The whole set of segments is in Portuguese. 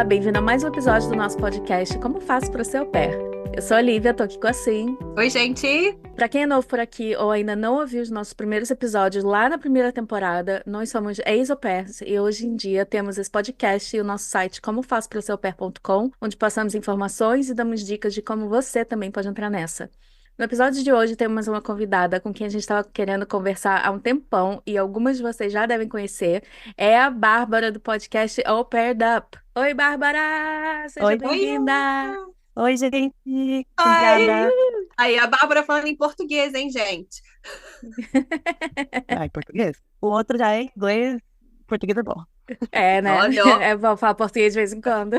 bem-vindo a mais um episódio do nosso podcast Como Faço para Ser Au Pair. Eu sou a Lívia, tô aqui com a Sim. Oi, gente! Para quem é novo por aqui ou ainda não ouviu os nossos primeiros episódios lá na primeira temporada, nós somos ex-au pairs e hoje em dia temos esse podcast e o nosso site comofaçopraseraupair.com, onde passamos informações e damos dicas de como você também pode entrar nessa. No episódio de hoje temos uma convidada com quem a gente estava querendo conversar há um tempão e algumas de vocês já devem conhecer. É a Bárbara do podcast Au Paired Up. Oi, Bárbara! Seja Oi, bem-vinda! oi, gente. Ai, Obrigada. aí a Bárbara falando em português, hein, gente? Em português. O outro já é inglês. Português é bom. É, né? Olha, ó. É bom falar português de vez em quando.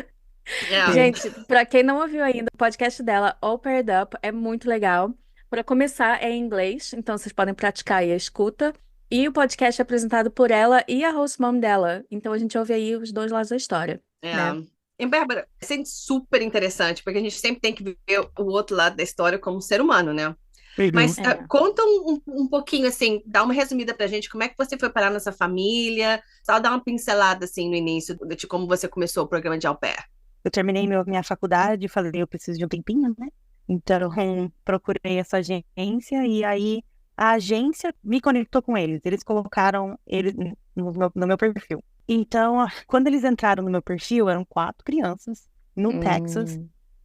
É. Gente, pra quem não ouviu ainda, o podcast dela, Au Paired Up, é muito legal. Pra começar, é em inglês, então vocês podem praticar aí a escuta. E o podcast é apresentado por ela e a host mom dela. Então a gente ouve aí os dois lados da história, né? E Bárbara, é super interessante, porque a gente sempre tem que ver o outro lado da história como ser humano, né? Mas É. conta um pouquinho, assim, dá uma resumida pra gente, como é que você foi parar nessa família, só dá uma pincelada, assim, no início de como você começou o programa de au pair. Eu terminei minha faculdade e falei, eu preciso de um tempinho, né? Então, procurei essa agência e aí a agência me conectou com eles. Eles colocaram eles no meu perfil. Então, quando eles entraram no meu perfil, eram 4 crianças no Texas.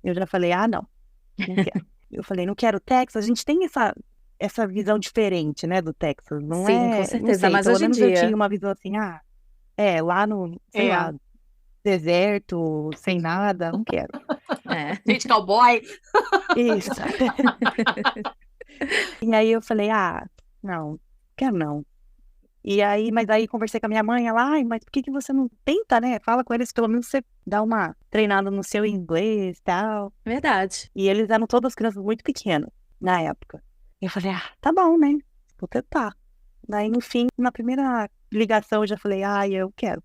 Eu já falei, não quero. Eu falei, não quero Texas. A gente tem essa visão diferente, né, do Texas. Não Sim, é, com não certeza, sei, mas pelo hoje em menos eu dia. tinha uma visão assim, lá no, sei É. lá, deserto, sem nada, não quero. É. Gente, cowboy! Isso. E aí eu falei, não, quero não. E aí, mas aí conversei com a minha mãe, ela, mas por que você não tenta, né? Fala com eles, pelo menos você dá uma treinada no seu inglês e tal. Verdade. E eles eram todas crianças muito pequenas na época. E eu falei, tá bom, né? Vou tentar. Daí, no fim, na primeira ligação, eu já falei, eu quero.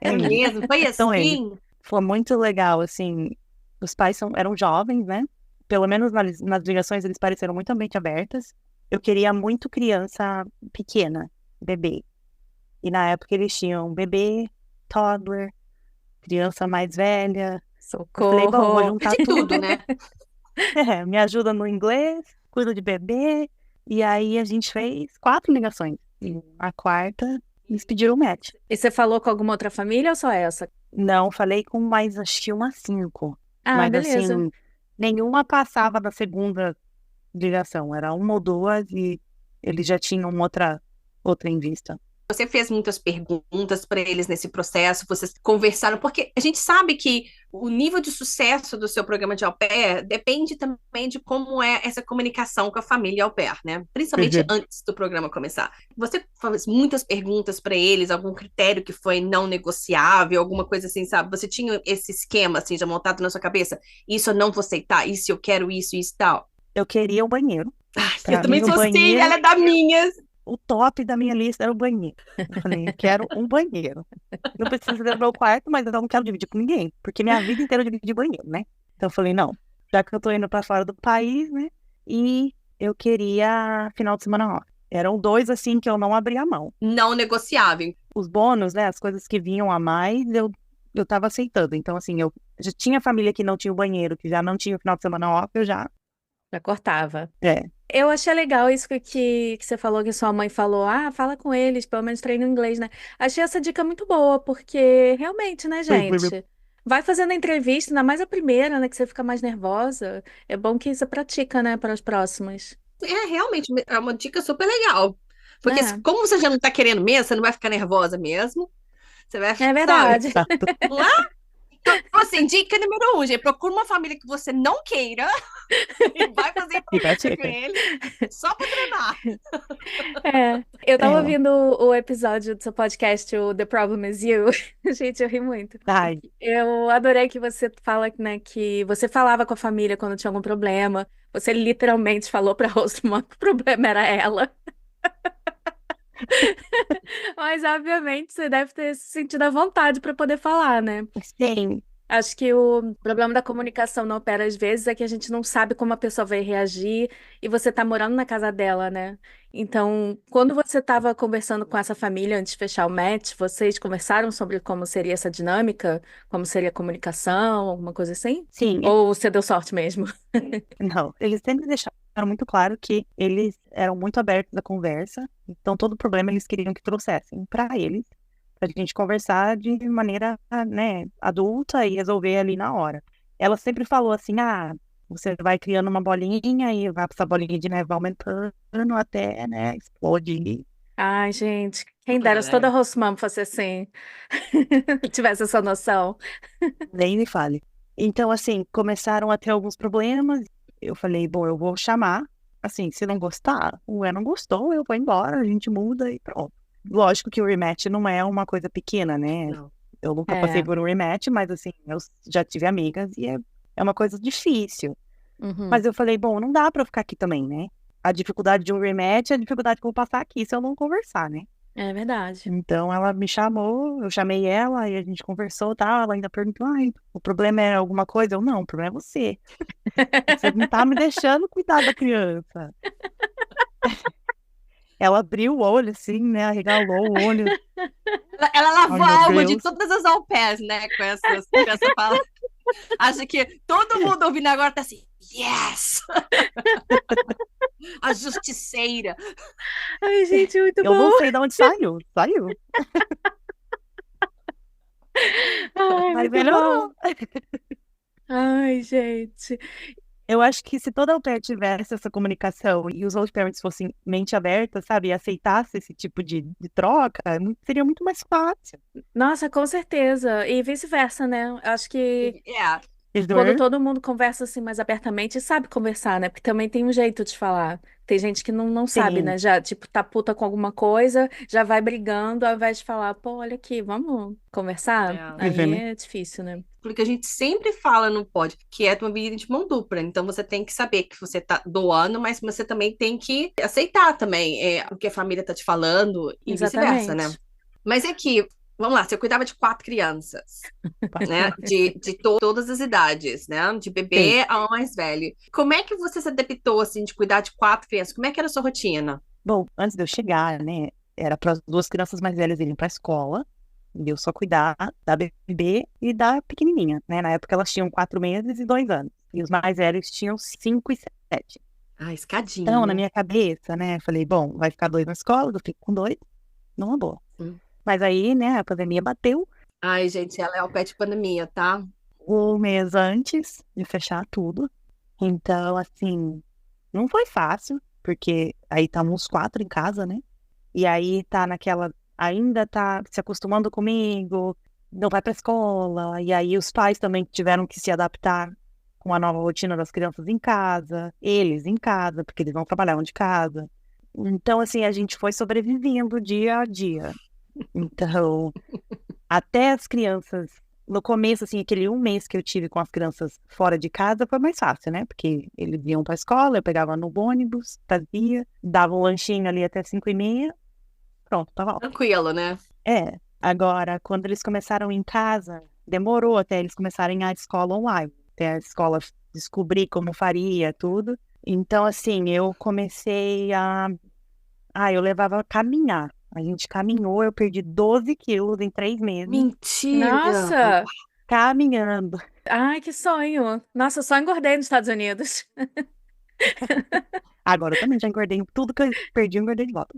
É isso. mesmo? Foi Então, assim? Foi muito legal, assim. Os pais eram jovens, né? Pelo menos nas ligações eles pareceram muito mente abertas. Eu queria muito criança pequena, bebê. E na época eles tinham bebê, toddler, criança mais velha. Eu falei, bom, vou Socorro. juntar De tudo. tudo, né? Me ajuda no inglês, cuido de bebê. E aí a gente fez 4 ligações. E a quarta, eles pediram o match. E você falou com alguma outra família ou só essa? Não, falei com mais, acho que umas 5. Mas Beleza. assim, nenhuma passava da segunda ligação. Era uma ou duas e eles já tinham outra em vista. Você fez muitas perguntas para eles nesse processo, vocês conversaram, porque a gente sabe que o nível de sucesso do seu programa de au pair depende também de como é essa comunicação com a família au pair, né? Principalmente antes do programa começar. Você fez muitas perguntas para eles, algum critério que foi não negociável, alguma coisa assim, sabe? Você tinha esse esquema assim já montado na sua cabeça? Isso eu não vou aceitar, isso eu quero, isso e tal. Eu queria o banheiro. Eu também sou assim, ela é da minhas. O top da minha lista era o banheiro. Eu falei, eu quero um banheiro. Não precisa ser no meu quarto, mas eu não quero dividir com ninguém. Porque minha vida inteira eu dividi banheiro, né? Então eu falei, não. Já que eu tô indo pra fora do país, né? E eu queria final de semana off. Eram 2, assim, que eu não abria a mão. Não negociável. Os bônus, né? As coisas que vinham a mais, eu tava aceitando. Então, assim, eu já tinha família que não tinha o banheiro, que já não tinha o final de semana off, eu já cortava. É. Eu achei legal isso que você falou, que sua mãe falou. Fala com eles, pelo menos treina o inglês, né? Achei essa dica muito boa, porque realmente, né, gente? Vai fazendo a entrevista, ainda mais a primeira, né, que você fica mais nervosa. É bom que você pratica, né, para as próximas. Realmente, é uma dica super legal. Porque É. como você já não tá querendo mesmo, você não vai ficar nervosa mesmo. Você vai, É verdade. Exato. não é? Então, assim, dica número 1, gente, procura uma família que você não queira e vai fazer E conversa com pratica. ele só pra treinar. Eu tava É. ouvindo o episódio do seu podcast, o The Problem Is You. Gente, eu ri muito. Ai, Eu adorei que você fala, né, que você falava com a família quando tinha algum problema. Você literalmente falou pra host mom que o problema era ela. Mas, obviamente, você deve ter se sentido à vontade pra poder falar, né? sim. Acho que o problema da comunicação não opera às vezes é que a gente não sabe como a pessoa vai reagir e você tá morando na casa dela, né? Então, quando você estava conversando com essa família antes de fechar o match, vocês conversaram sobre como seria essa dinâmica? Como seria a comunicação, alguma coisa assim? Sim, Ou você deu sorte mesmo? não, eles sempre deixaram muito claro que eles eram muito abertos à conversa, então todo problema eles queriam que trouxessem para eles, pra gente conversar de maneira, né, adulta e resolver ali na hora. Ela sempre falou assim, você vai criando uma bolinha e vai essa bolinha de neve vai aumentando até, né, explodir. Ai, gente, quem dera se toda Rossumam fosse assim, tivesse essa noção. Nem me fale. Então, assim, começaram a ter alguns problemas. Eu falei, bom, eu vou chamar. Assim, se não gostar, não gostou, eu vou embora, a gente muda e pronto. Lógico que o rematch não é uma coisa pequena, né? Não. Eu nunca passei por um rematch, mas assim, eu já tive amigas e é uma coisa difícil. Uhum. Mas eu falei, bom, não dá pra eu ficar aqui também, né? A dificuldade de um rematch é a dificuldade que eu vou passar aqui se eu não conversar, né? É verdade. Então ela me chamou, eu chamei ela e a gente conversou, tá? Ela ainda perguntou, o problema é alguma coisa? Eu, não, o problema é você. Você não tá me deixando cuidar da criança. Ela abriu o olho, assim, né? Arregalou o olho. Ela Ai, lavou meu a alma de Deus. todas as au pairs, né? Com essa palavra. Acho que todo mundo ouvindo agora tá assim, yes! A justiceira. Ai, gente, muito Eu não bom. sei de onde saiu. Saiu. Ai, Mas muito bom. melhorou. Ai, gente. Eu acho que se toda au pair tivesse essa comunicação e os outros parents fossem mente aberta, sabe? E aceitasse esse tipo de troca, seria muito mais fácil. Nossa, com certeza. E vice-versa, né? Acho que É, quando Entendeu? todo mundo conversa assim mais abertamente, sabe conversar, né? Porque também tem um jeito de falar. Tem gente que não sabe, Sim. né? Já, tipo, tá puta com alguma coisa, já vai brigando, ao invés de falar, pô, olha aqui, vamos conversar? é. Aí Entendeu? é difícil, né? Porque a gente sempre fala no pod que é uma vida de mão dupla. Então você tem que saber que você tá doando, mas você também tem que aceitar também o que a família tá te falando e vice-versa, né? Exatamente. Mas é que, vamos lá, você cuidava de 4 crianças, né? De todas as idades, né? De Sim. bebê ao mais velho. Como é que você se adaptou, assim, de cuidar de 4 crianças? Como é que era a sua rotina? Bom, antes de eu chegar, né, era para as duas crianças mais velhas irem para a escola, e eu só cuidar da bebê e da pequenininha, né? Na época elas tinham 4 meses e 2 anos, e os mais velhos tinham 5 e 7. Ah, escadinha, Então, na né? minha cabeça, né, falei, bom, vai ficar dois na escola, eu fico com dois, numa boa. Hum. Mas aí, né, a pandemia bateu Ai, gente, ela é o pet pandemia, tá? um mês antes de fechar tudo, então, assim, não foi fácil, porque aí estavam os quatro em casa, né? E aí tá naquela, ainda tá se acostumando comigo, não vai pra escola, e aí os pais também tiveram que se adaptar com a nova rotina das crianças em casa, eles em casa, porque eles não trabalhavam de casa. Então, assim, a gente foi sobrevivendo dia a dia. Então, até as crianças, no começo, assim, aquele um mês que eu tive com as crianças fora de casa foi mais fácil, né? Porque eles iam pra escola, eu pegava no ônibus, trazia, dava um lanchinho ali até 5h30, pronto, tava ótimo. Tranquilo, né? Agora, quando eles começaram em casa, demorou até eles começarem a escola online, até a escola descobrir como faria, tudo. Então, assim, eu comecei eu levava a caminhar. A gente caminhou, eu perdi 12 quilos em 3 meses, Mentira! Nossa! caminhando. Ai, que sonho! Nossa, eu só engordei nos Estados Unidos. Agora eu também já engordei tudo que eu perdi, eu engordei de volta.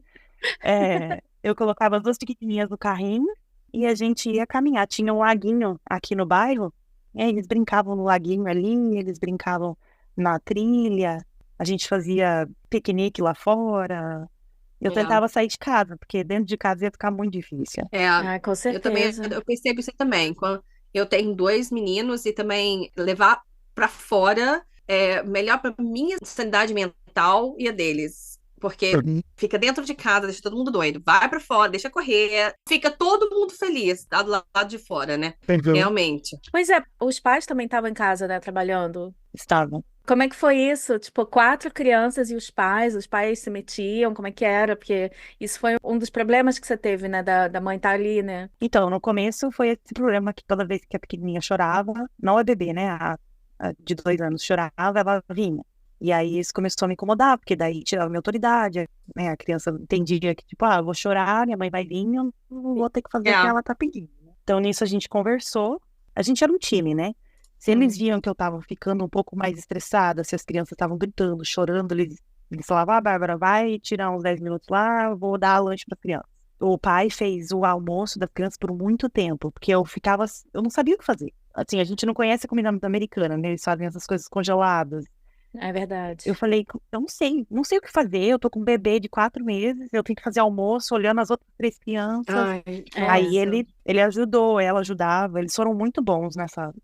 Eu colocava as duas pequenininhas no carrinho e a gente ia caminhar. Tinha um laguinho aqui no bairro, eles brincavam no laguinho ali, eles brincavam na trilha, a gente fazia piquenique lá fora. Eu É. tentava sair de casa, porque dentro de casa ia ficar muito difícil. É, Ai, com eu também certeza. eu percebo isso também. Quando eu tenho 2 meninos e também levar para fora é melhor para minha sanidade mental e a deles, porque Uhum. fica dentro de casa, deixa todo mundo doido, vai para fora, deixa correr, fica todo mundo feliz tá do lado de fora, né? Entendeu? Realmente. Pois é, os pais também estavam em casa, né, trabalhando. estavam. Como é que foi isso? Tipo, 4 crianças e os pais se metiam, como é que era? Porque isso foi um dos problemas que você teve, né? Da mãe estar ali, né? Então, no começo foi esse problema que toda vez que a pequenininha chorava, não a bebê, né? A de 2 anos chorava, ela vinha. E aí isso começou a me incomodar, porque daí tirava minha autoridade, né? A criança entendia que, tipo, eu vou chorar, minha mãe vai vir, eu não vou ter que fazer o que É. ela tá pedindo. Então, nisso a gente conversou. A gente era um time, né? Se eles Uhum. viam que eu tava ficando um pouco mais estressada, se as crianças estavam gritando, chorando, eles falavam, Bárbara, vai tirar uns 10 minutos lá, eu vou dar lanche pra criança. O pai fez o almoço das crianças por muito tempo, porque eu não sabia o que fazer. Assim, a gente não conhece a comida americana, né? Eles fazem essas coisas congeladas. É verdade. Eu falei, eu não sei o que fazer, eu tô com um bebê de 4 meses, eu tenho que fazer almoço olhando as outras 3 crianças. Ai, É. Aí nossa. ele ajudou, ela ajudava, eles foram muito bons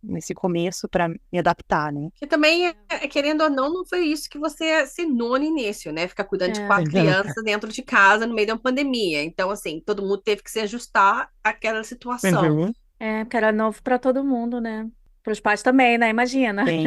nesse começo para me adaptar, né? Que também, querendo ou não, não foi isso que você assinou no início, né? Ficar cuidando de É. 4 crianças dentro de casa no meio de uma pandemia. Então, assim, todo mundo teve que se ajustar àquela situação. Uhum. É, porque era novo para todo mundo, né? Para os pais também, né? Imagina. Sim.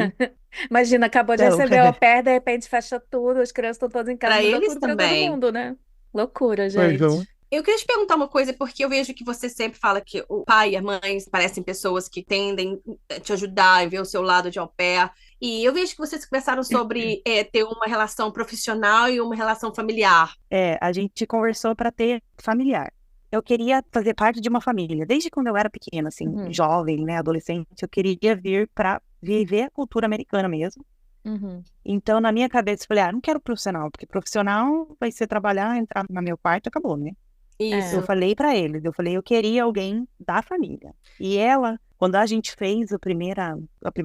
Imagina, acabou de Então, receber o au pair, de repente fecha tudo, as crianças estão todas em casa, Para mudou eles tudo para todo também. mundo, né? Loucura, Uhum. gente. Eu queria te perguntar uma coisa, porque eu vejo que você sempre fala que o pai e a mãe parecem pessoas que tendem a te ajudar e ver o seu lado de au pair. E eu vejo que vocês conversaram sobre ter uma relação profissional e uma relação familiar. a gente conversou para ter familiar. Eu queria fazer parte de uma família, desde quando eu era pequena, assim, Uhum, jovem, né, adolescente, eu queria vir para viver a cultura americana mesmo. uhum. Então, na minha cabeça, eu falei, não quero profissional, porque profissional vai ser trabalhar, entrar no meu quarto e acabou, né? Eu É. Isso. falei pra eles, eu queria alguém da família. E ela, quando a gente fez a primeira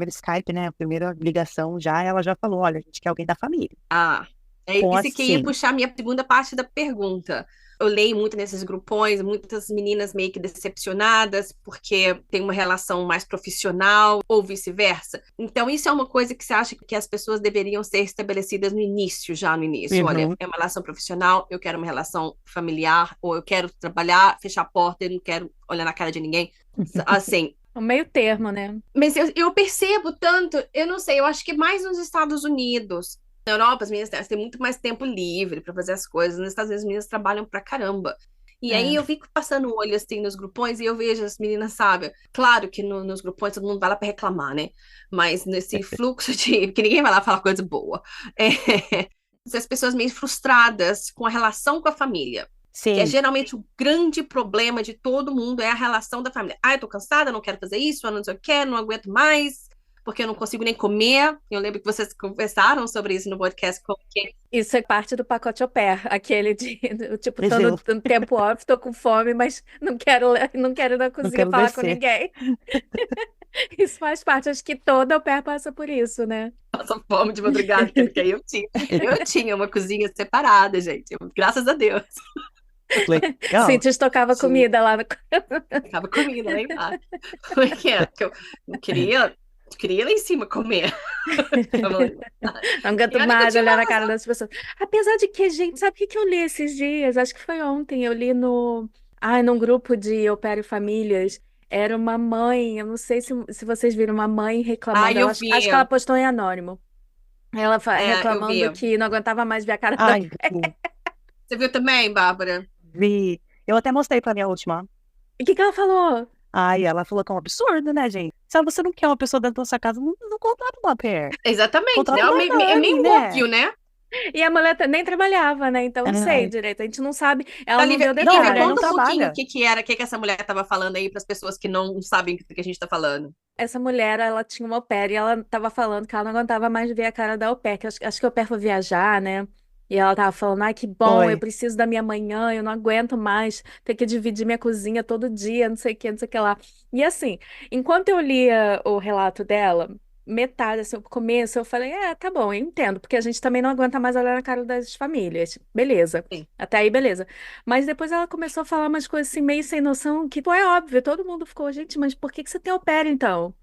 Skype, né, a primeira ligação já, ela já falou, olha, a gente quer alguém da família. Ah, é Com isso que ia assim, puxar a minha segunda parte da pergunta. Eu leio muito nesses grupões, muitas meninas meio que decepcionadas porque tem uma relação mais profissional ou vice-versa. Então, isso é uma coisa que você acha que as pessoas deveriam ser estabelecidas no início, já no início. Olha, uhum, é uma relação profissional, eu quero uma relação familiar, ou eu quero trabalhar, fechar a porta, eu não quero olhar na cara de ninguém. Assim, O meio termo, né? mas eu percebo tanto, eu não sei, eu acho que mais nos Estados Unidos. Na Europa, as meninas têm muito mais tempo livre para fazer as coisas. Nos Estados Unidos, as meninas trabalham pra caramba. E aí É. eu fico passando o olho assim nos grupões e eu vejo as meninas, sabe? Claro que nos grupões todo mundo vai lá para reclamar, né? Mas nesse fluxo de. que ninguém vai lá falar coisa boa. É, as pessoas meio frustradas com a relação com a família. Que é sim, geralmente o grande problema de todo mundo é a relação da família. Ah, eu tô cansada, não quero fazer isso, eu não sei o que, não aguento mais, porque eu não consigo nem comer. Eu lembro que vocês conversaram sobre isso no podcast. Isso é parte do pacote au pair, aquele tipo, tô no, eu no tempo off, tô com fome, mas não quero ir na não cozinha quero falar com descer. ninguém. Isso faz parte, acho que toda au pair passa por isso, né? Passa fome de madrugada, porque aí eu tinha uma cozinha separada, gente. Graças a Deus. Legal. Cintia estocava Tinha, comida lá. ficava comida lá embaixo. Porque eu não queria ir lá em cima comer. Ficava lá embaixo. Não E aguento olha que eu mais tinha olhar uma na cara relação. das pessoas. Apesar de que, gente, sabe o que que eu li esses dias? Acho que foi ontem. Eu li num grupo de au pair e famílias. Era uma mãe, eu não sei se vocês viram, uma mãe reclamando. Ai, eu Acho vi. que ela postou em anônimo. Ela Eu vi. reclamando que não aguentava mais ver a cara da. Ai, Você viu também, Bárbara? vi. Eu até mostrei pra minha última. O que que ela falou? Ai, ela falou que é um absurdo, né, gente? Se você não quer uma pessoa dentro da sua casa, não contrata uma pair. Exatamente, né? Contrata uma É nanny, meio né? óbvio, né? E a mulher nem trabalhava, né? Então não sei Ai, direito. A gente não sabe. Ela não Lívia, deu não, a Lívia, mulher detalhe. não conta um pouquinho o trabalha. que que era, o que que essa mulher estava falando aí para as pessoas que não sabem do que a gente está falando. Essa mulher, ela tinha uma au pair e ela tava falando que ela não aguentava mais ver a cara da au pair, que acho que a au pair foi viajar, né? E ela tava falando, ai, que bom, eu Foi. preciso da minha manhã, eu não aguento mais ter que dividir minha cozinha todo dia, não sei o que, não sei o que lá. E assim, enquanto eu lia o relato dela, metade, assim, o começo, eu falei, tá bom, eu entendo, porque a gente também não aguenta mais olhar na cara das famílias. Beleza. Sim. Até aí, beleza. Mas depois ela começou a falar umas coisas assim, meio sem noção, que, pô, é óbvio, todo mundo ficou, gente, mas por que que você tem au pair, então?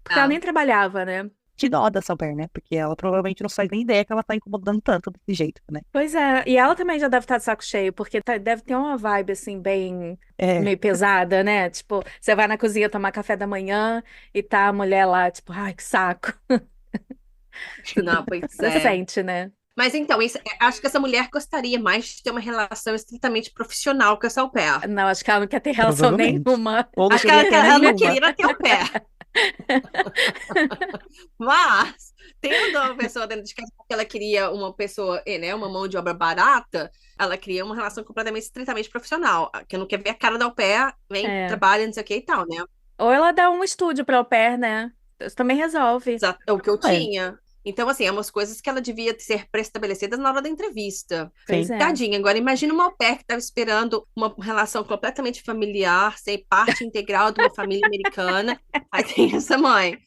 Porque ela Ah, nem trabalhava, né? Que dó da Sauber, né? Porque ela provavelmente não faz nem ideia que ela tá incomodando tanto desse jeito, né? Pois é, e ela também já deve estar de saco cheio, porque deve ter uma vibe assim, bem É, meio pesada, né? Tipo, você vai na cozinha tomar café da manhã e tá a mulher lá, tipo, ai, que saco. Não, pois Você é. sente, né? Mas então, acho que essa mulher gostaria mais de ter uma relação estritamente profissional com essa au pair. Não, acho que ela não quer ter relação Provavelmente. nenhuma. Ou não Acho que ela, queria ter ela não nenhuma. queria ter au pair. Mas, tendo uma pessoa dentro de casa porque ela queria uma pessoa, né, uma mão de obra barata, ela queria uma relação completamente, estritamente profissional. Que não quer ver a cara da au pair, vem, É. trabalha, não sei o que e tal, né? Ou ela dá um estúdio para au pair, né? Isso também resolve. É o que eu É, tinha. Então, assim, é umas coisas que ela devia ser pré-estabelecidas na hora da entrevista. Pois sim. é. Tadinha, agora imagina uma au pair que estava esperando uma relação completamente familiar, ser parte integral de uma família americana. Aí tem essa mãe.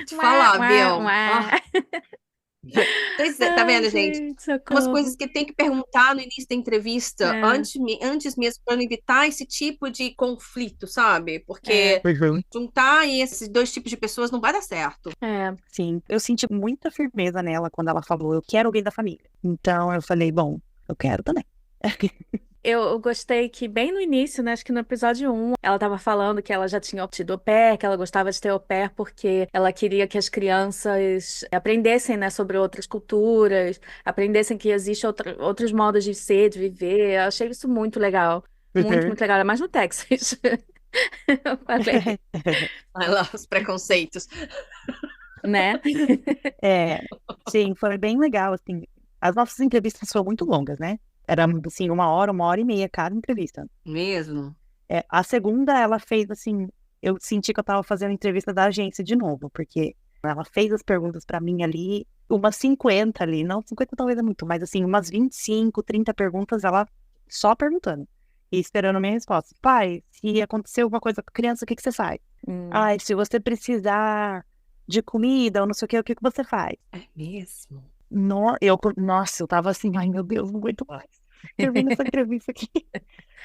Te Ué, falar, ué, viu? ué. Pois é, tá Ai, vendo, gente? gente, Umas coisas socorro. que tem que perguntar no início da entrevista, É, antes mesmo, para evitar esse tipo de conflito, sabe? é, Porque Uhum. juntar esses dois tipos de pessoas não vai dar certo. é. Sim, eu senti muita firmeza nela quando ela falou, eu quero alguém da família. Então eu falei, bom, eu quero também. Eu gostei que bem no início, né, acho que no episódio 1, ela estava falando que ela já tinha tido au pair, que ela gostava de ter au pair porque ela queria que as crianças aprendessem, né, sobre outras culturas, aprendessem que existem outros modos de ser, de viver. Eu achei isso muito legal. Muito, Uhum. muito legal. Ainda mais no Texas. Eu falei, Olha lá, os preconceitos. né? É, sim, foi bem legal, assim. As nossas entrevistas foram muito longas, né? Era, assim, 1 hora e meia cada entrevista. Mesmo? É, a segunda, ela fez, assim, eu senti que eu tava fazendo entrevista da agência de novo, porque ela fez as perguntas pra mim ali, umas 50 ali, não, 50 talvez é muito, mas, assim, umas 25, 30 perguntas, ela só perguntando e esperando a minha resposta. Pai, se acontecer alguma coisa com a criança, o que que você faz? Hum. Ai, se você precisar de comida ou não sei o que que você faz? É mesmo? Nossa, eu tava assim, ai meu Deus, não aguento mais. Termina essa entrevista aqui.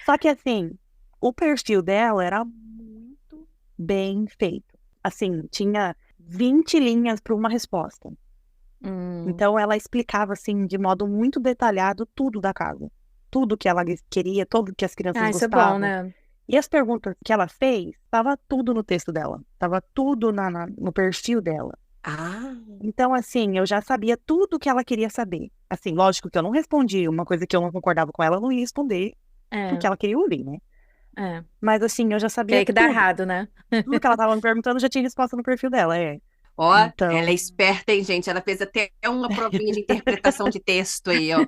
Só que assim, o perfil dela era muito bem feito. Assim, tinha 20 linhas para uma resposta. Hum. Então ela explicava assim, de modo muito detalhado, tudo da casa. Tudo que ela queria, tudo que as crianças Ah, isso é bom, gostavam. né? E as perguntas que ela fez, estava tudo no texto dela. Estava tudo no perfil dela. Ah, Então, assim, eu já sabia tudo que ela queria saber. Assim, lógico que eu não respondi uma coisa que eu não concordava com ela, eu não ia responder, É, porque ela queria ouvir, né? é. Mas, assim, eu já Que sabia aí que dá tudo. errado, né? Tudo que ela estava me perguntando, eu já tinha resposta no perfil dela, é. ó, ela é Então, esperta, hein, gente? Ela fez até uma provinha de interpretação de texto aí, ó,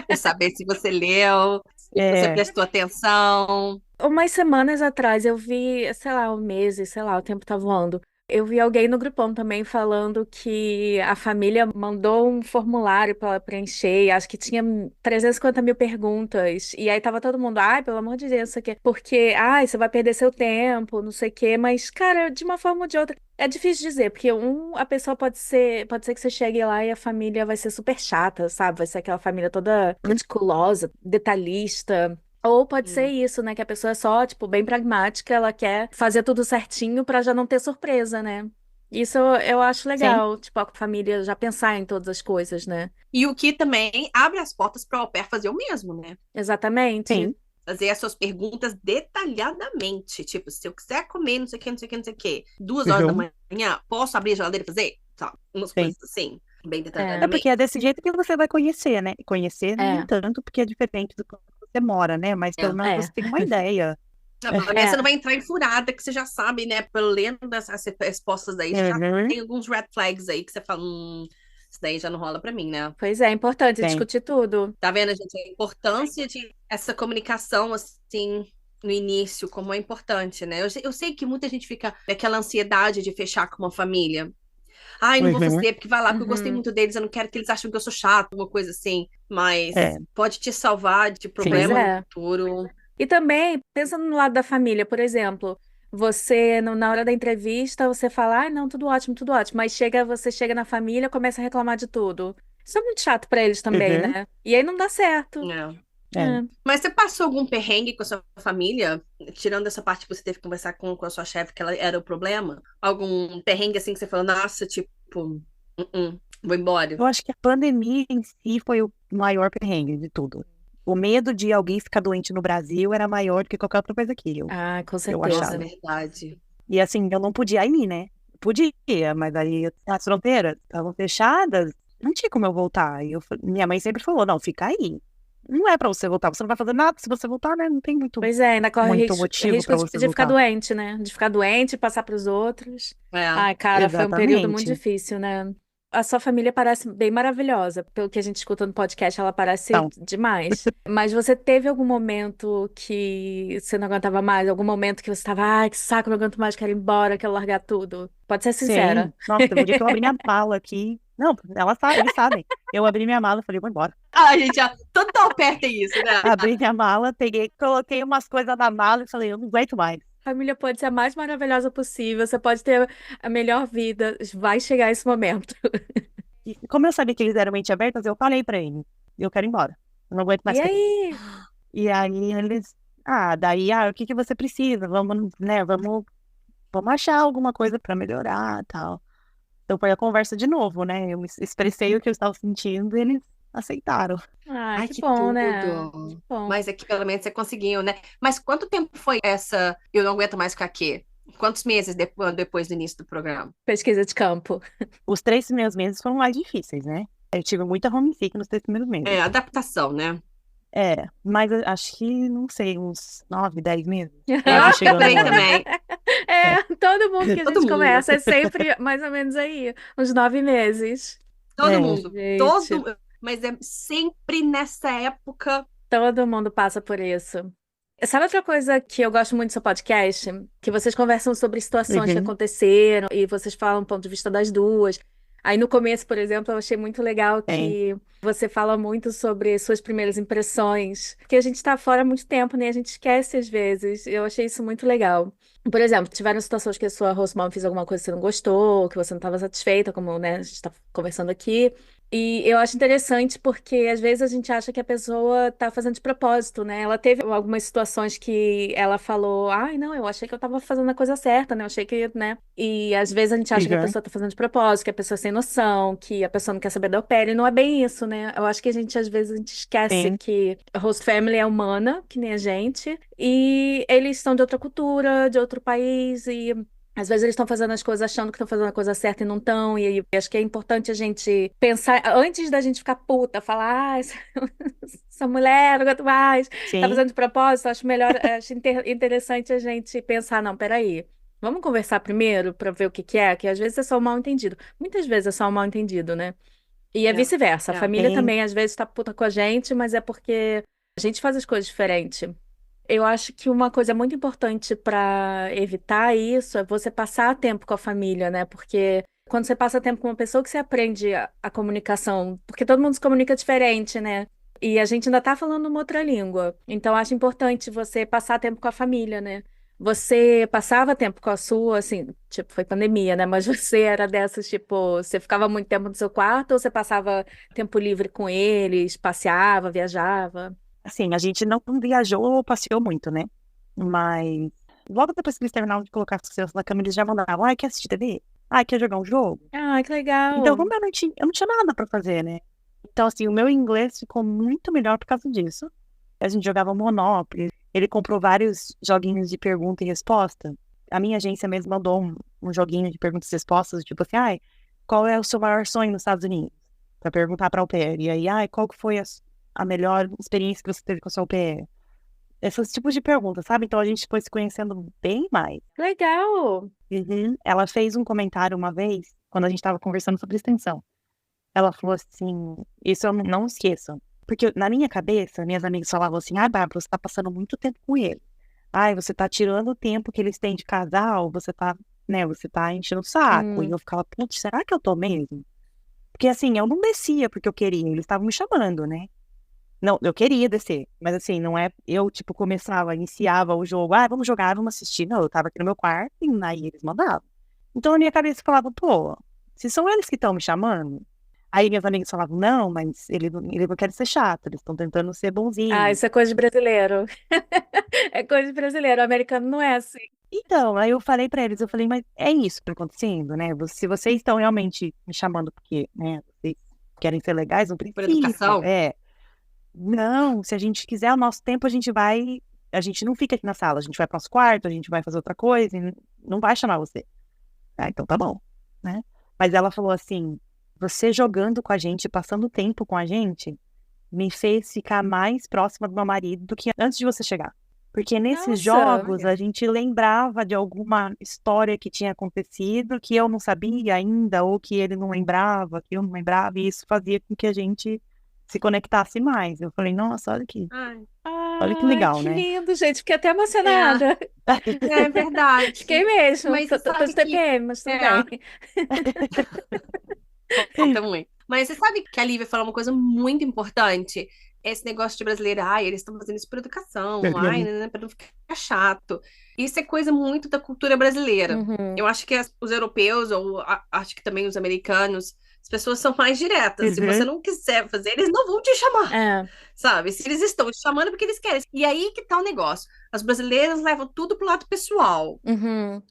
pra saber se você leu, se você é. prestou atenção. Umas semanas atrás eu vi, sei lá, um mês, sei lá, o tempo tá voando. Eu vi alguém no grupão também falando que a família mandou um formulário para ela preencher, e acho que tinha 350 mil perguntas. E aí tava todo mundo, ai, pelo amor de Deus, isso aqui. Porque, ai, você vai perder seu tempo, não sei o quê. Mas, cara, de uma forma ou de outra, é difícil dizer, porque a pessoa pode ser que você chegue lá e a família vai ser super chata, sabe? Vai ser aquela família toda meticulosa, detalhista. Ou pode ser Hum. isso, né? Que a pessoa é só, tipo, bem pragmática, ela quer fazer tudo certinho pra já não ter surpresa, né? Isso eu acho Sim, legal, tipo, a família já pensar em todas as coisas, né? E o que também abre as portas para o au pair fazer o mesmo, né? Exatamente. sim. Fazer as suas perguntas detalhadamente. Tipo, se eu quiser comer, não sei o que, não sei o que, não sei o que, 2 horas da Uhum, manhã, posso abrir a geladeira e fazer? Sabe? Umas sim. coisas assim, bem É, É porque é detalhadamente. desse jeito que você vai conhecer, né? Conhecer nem é, tanto, porque é diferente do que você mora, né? Mas pelo menos é, você tem uma ideia. Não, pelo menos você não é. vai entrar em furada, que você já sabe, né? Pelo lendo as respostas aí, você já Uhum, tem alguns red flags aí que você fala, isso daí já não rola pra mim, né? Pois é importante tem. discutir tudo. Tá vendo, gente, a importância de essa comunicação, assim, no início, como é importante, né? Eu sei que muita gente fica naquela ansiedade de fechar com uma família. Ai, não vou Uhum, fazer, porque vai lá, porque eu gostei Uhum. muito deles, eu não quero que eles achem que eu sou chato, uma coisa assim. Mas é, pode te salvar de Pois sim. problema no é. futuro. E também, pensando no lado da família, por exemplo, você, na hora da entrevista, você fala, ai, não, tudo ótimo, mas você chega na família, começa a reclamar de tudo. Isso é muito chato pra eles também, Uhum, né? E aí não dá certo. É. é. É. Mas você passou algum perrengue com a sua família? Tirando essa parte que você teve que conversar com a sua chefe, que ela era o problema? Algum perrengue assim que você falou, nossa, tipo, vou embora. Eu acho que a pandemia em si foi o maior perrengue de tudo. O medo de alguém ficar doente no Brasil era maior do que qualquer outra coisa aqui, eu, Ah, com eu Nossa, é achava. certeza. verdade. E assim, eu não podia ir, né? Podia, mas aí as fronteiras estavam fechadas, não tinha como eu voltar. E minha mãe sempre falou, não, fica aí. Não é pra você voltar, você não vai fazer nada se você voltar, né? Não tem Pois é, ainda corre muito risco, motivo risco pra de, você de ficar voltar. doente, né? De ficar doente e passar para os outros. É. Ai, cara, foi um período muito Exatamente. difícil, né? A sua família parece bem maravilhosa. Pelo que a gente escuta no podcast, ela parece Então, demais. Mas você teve algum momento que você não aguentava mais? Algum momento que você estava, ai, que saco, não aguento mais, quero ir embora, quero largar tudo? Pode ser sincera. sim. Nossa, teve um dia que eu abri minha mala aqui. Não, eles sabem. Eu abri minha mala e falei, vou embora. Ah, gente, já, todo au pair tem isso, né? Abri minha mala, peguei, coloquei umas coisas na mala e falei, eu não aguento mais. Família pode ser a mais maravilhosa possível, você pode ter a melhor vida, vai chegar esse momento. E como eu sabia que eles eram mente abertas, eu falei pra eles, eu quero ir embora. Eu não aguento mais E ficar aqui. aí? E aí eles, o que que você precisa? Vamos, né, vamos achar alguma coisa pra melhorar, tal. Então foi a conversa de novo, né? Eu expressei o que eu estava sentindo e eles aceitaram. Ah, Ai, que que bom, né? Que tudo. bom. Mas é que pelo menos você conseguiu, né? Mas quanto tempo foi essa Eu Não Aguento Mais Ficar Aqui? Quantos meses depois do início do programa? Pesquisa de campo. Os 3 primeiros meses foram mais difíceis, né? Eu tive muita homesick nos 3 primeiros meses. É, adaptação, né? Mas eu acho que, não sei, uns 9, 10 meses. É, eu Quase acho que é por chegando aí no ano. também. É. Todo mundo que a Todo gente mundo. começa é sempre mais ou menos aí, uns 9 meses. Todo É. mundo. Gente, Todo. Mas é sempre nessa época. todo mundo passa por isso. Sabe outra coisa que eu gosto muito do seu podcast? Que vocês conversam sobre situações que Uhum. aconteceram e vocês falam o ponto de vista das duas. Aí no começo, por exemplo, eu achei muito legal Tem. que você fala muito sobre suas primeiras impressões, porque a gente está fora há muito tempo, né? A gente esquece às vezes. Eu achei isso muito legal. Por exemplo, tiveram situações que a sua host mom fez alguma coisa que você não gostou, que você não estava satisfeita, como, né, a gente está conversando aqui. E eu acho interessante porque às vezes a gente acha que a pessoa tá fazendo de propósito, né? Ela teve algumas situações que ela falou, ai, não, eu achei que eu tava fazendo a coisa certa, né? Eu achei que, né? E às vezes a gente acha que a Uhum. pessoa tá fazendo de propósito, que a pessoa é sem noção, que a pessoa não quer saber da pele. E não é bem isso, né? Eu acho que a gente, às vezes, a gente esquece Tem. que a host family é humana, que nem a gente, e eles são de outra cultura, de outro país, e às vezes eles estão fazendo as coisas achando que estão fazendo a coisa certa e não estão, e aí acho que é importante a gente pensar, antes da gente ficar puta, falar, ah, essa mulher, não aguento mais, tá Sim. fazendo de propósito, acho melhor, acho interessante a gente pensar, não, peraí, vamos conversar primeiro pra ver o que que é, que às vezes é só um mal-entendido. Muitas vezes é só um mal-entendido, né? E é É, vice-versa, a é. família Tem. também às vezes tá puta com a gente, mas é porque a gente faz as coisas diferente. Eu acho que uma coisa muito importante para evitar isso é você passar tempo com a família, né? Porque quando você passa tempo com uma pessoa que você aprende a comunicação, porque todo mundo se comunica diferente, né? E a gente ainda tá falando uma outra língua. Então, acho importante você passar tempo com a família, né? Você passava tempo com a sua, assim, tipo, foi pandemia, né? Mas você era dessas, tipo, você ficava muito tempo no seu quarto ou você passava tempo livre com eles, passeava, viajava? Assim, a gente não viajou ou passeou muito, né? Mas logo depois que eles terminavam de colocar as crianças na cama, eles já mandavam, quer assistir TV? Quer jogar um jogo? Ah, que Então, legal. como eu não tinha nada pra fazer, né? Então, assim, o meu inglês ficou muito melhor por causa disso. A gente jogava Monopoly. Ele comprou vários joguinhos de pergunta e resposta. A minha agência mesmo mandou um joguinho de perguntas e respostas, tipo assim, qual é o seu maior sonho nos Estados Unidos? Pra perguntar pra au pair. E aí, qual que foi a melhor experiência que você teve com a sua au pair? Esses tipos de perguntas, sabe? Então a gente foi se conhecendo bem mais. Legal. Uhum. Ela fez um comentário uma vez, quando a gente tava conversando sobre extensão. Ela falou assim, isso eu não esqueço. Porque na minha cabeça, minhas amigas falavam assim, Bárbara, você tá passando muito tempo com ele. Você tá tirando o tempo que eles têm de casal, você tá enchendo o saco. E Hum, eu ficava, putz, será que eu tô mesmo? Porque assim, eu não descia porque eu queria, eles estavam me chamando, né? Não, eu queria descer, mas assim, não é, eu tipo iniciava o jogo, vamos jogar, vamos assistir. Não, eu tava aqui no meu quarto e aí eles mandavam. Então na minha cabeça eu falava, pô, se são eles que estão me chamando, aí minhas amigas falavam, não, mas ele não quer ser chato, eles estão tentando ser bonzinhos. isso é coisa de brasileiro. É coisa de brasileiro. O americano não é assim. Então, aí eu falei pra eles, eu falei, mas é isso que tá acontecendo, né? Se vocês estão realmente me chamando porque, né, vocês querem ser legais, não Por precisa, educação. Não, se a gente quiser o nosso tempo, a gente não fica aqui na sala, a gente vai para nosso quarto, a gente vai fazer outra coisa, e não vai chamar você. Ah, então tá bom, né? Mas ela falou assim, você jogando com a gente, passando tempo com a gente, me fez ficar mais próxima do meu marido do que antes de você chegar. Porque nesses Nossa, jogos a gente lembrava de alguma história que tinha acontecido que eu não sabia ainda, ou que ele não lembrava, que eu não lembrava, e isso fazia com que a gente se conectasse mais. Eu falei, nossa, Ai, olha que ai, legal, que né? lindo, gente. Fiquei até é, emocionada. é Fiquei verdade. mesmo. Mas você Tô de sabe que TPM, mas tudo é, bem. também. Mas você sabe que a Lívia falou uma coisa muito importante? Esse negócio de brasileiro, ai, eles estão fazendo isso por educação, ai, né, para não ficar chato. Isso é coisa muito da cultura brasileira. Uhum. Eu acho que os europeus, ou acho que também os americanos, as pessoas são mais diretas. Se você Uhum. não quiser fazer, eles não vão te chamar, É. sabe? Se eles estão te chamando é porque eles querem. E aí que tá o negócio. As brasileiras levam tudo pro lado pessoal. Uhum.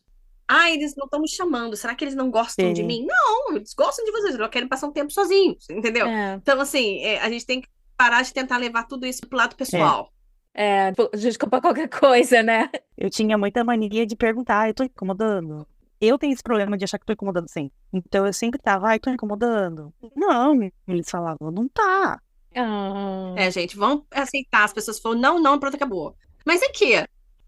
Ah, eles não estão me chamando. Será que eles não gostam de Sim. mim? Não, eles gostam de vocês, eles só querem passar um tempo sozinhos, entendeu? É. Então, assim, a gente tem que parar de tentar levar tudo isso pro lado É. pessoal. É. Desculpa qualquer coisa, né? Eu tinha muita mania de perguntar, eu tô incomodando? Eu tenho esse problema de achar que tô incomodando sempre. Então eu sempre tava, ai, tô incomodando. Não, eles falavam, não tá. Ah. Gente, vamos aceitar. As pessoas falam, não, não, pronto, acabou. Mas aqui,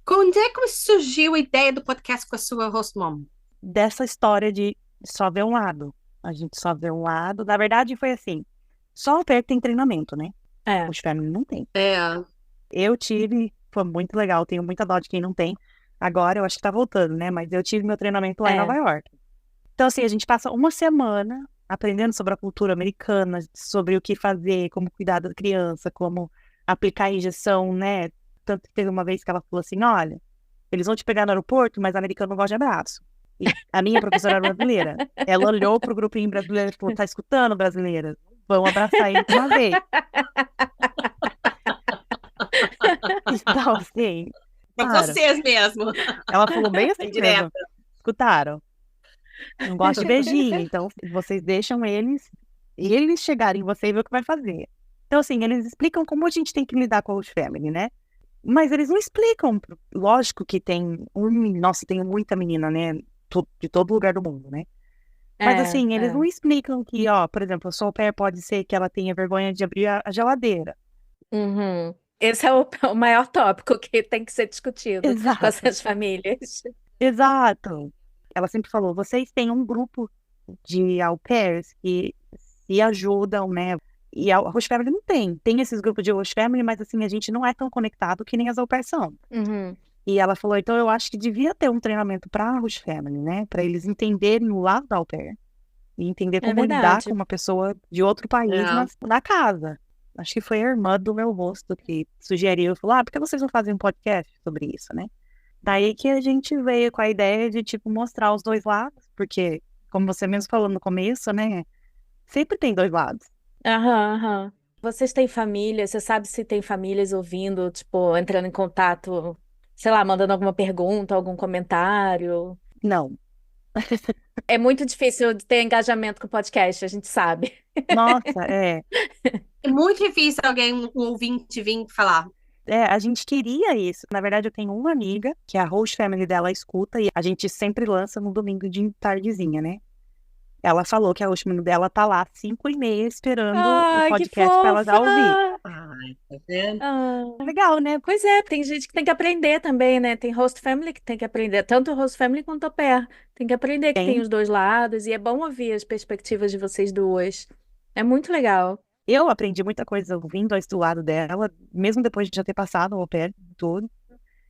quando é que surgiu a ideia do podcast com a sua host mom? Dessa história de só ver um lado. A gente só vê um lado. Na verdade, foi assim, só o pé tem treinamento, né? É. Os family não tem. É, Eu tive, foi muito legal, tenho muita dó de quem não tem. Agora eu acho que tá voltando, né? Mas eu tive meu treinamento lá em É. Nova York. Então, assim, a gente passa uma semana aprendendo sobre a cultura americana, sobre o que fazer, como cuidar da criança, como aplicar a injeção, né? Tanto que teve uma vez que ela falou assim: olha, eles vão te pegar no aeroporto, mas americano não gosta de abraço. E a minha professora era brasileira. Ela olhou pro grupinho brasileiro e falou: tá escutando, brasileira? Vão abraçar ele de uma vez. Então, assim, pra claro. vocês mesmo. Ela falou bem assim Indireta. mesmo. Escutaram? Não gosto de beijinho, então vocês deixam eles chegarem em você e ver o que vai fazer. Então, assim, eles explicam como a gente tem que lidar com a host family, né? Mas eles não explicam. Lógico que nossa, tem muita menina, né? De todo lugar do mundo, né? Mas, É. assim, eles É. não explicam que, ó, por exemplo, a sua au pair pode ser que ela tenha vergonha de abrir a geladeira. Uhum. Esse é o maior tópico que tem que ser discutido com Exato, essas famílias. exato. Ela sempre falou, vocês têm um grupo de au pairs que se ajudam, né? E a host family não tem. Tem esses grupos de host family, mas assim, a gente não é tão conectado que nem as au pairs são. Uhum. E ela falou, então eu acho que devia ter um treinamento para host family, né? Para eles entenderem o lado da au pair e entender É como lidar com verdade. uma pessoa de outro país É. na casa. Acho que foi a irmã do meu rosto que sugeriu, falou, por que vocês não fazem um podcast sobre isso, né? Daí que a gente veio com a ideia de, tipo, mostrar os dois lados, porque, como você mesmo falou no começo, né? Sempre tem dois lados. Aham, aham. Vocês têm família? Você sabe se tem famílias ouvindo, tipo, entrando em contato, sei lá, mandando alguma pergunta, algum comentário? Não. É muito difícil de ter engajamento com o podcast, a gente sabe. Nossa, é. É muito difícil alguém, um ouvinte, vir falar. É, a gente queria isso. Na verdade, eu tenho uma amiga que a host family dela escuta e a gente sempre lança no domingo de tardezinha, né? Ela falou que a host family dela tá lá às 5h30 esperando o Ai, que podcast pra ela já ouvir. fofa! Ai, tá vendo? Ah, Legal, né? pois é, tem gente que tem que aprender também, né? Tem host family que tem que aprender, tanto o host family quanto au pair. Tem que aprender que tem Tem. os dois lados e é bom ouvir as perspectivas de vocês duas. É muito legal. Eu aprendi muita coisa ouvindo a do lado dela, mesmo depois de já ter passado o au pair e tudo.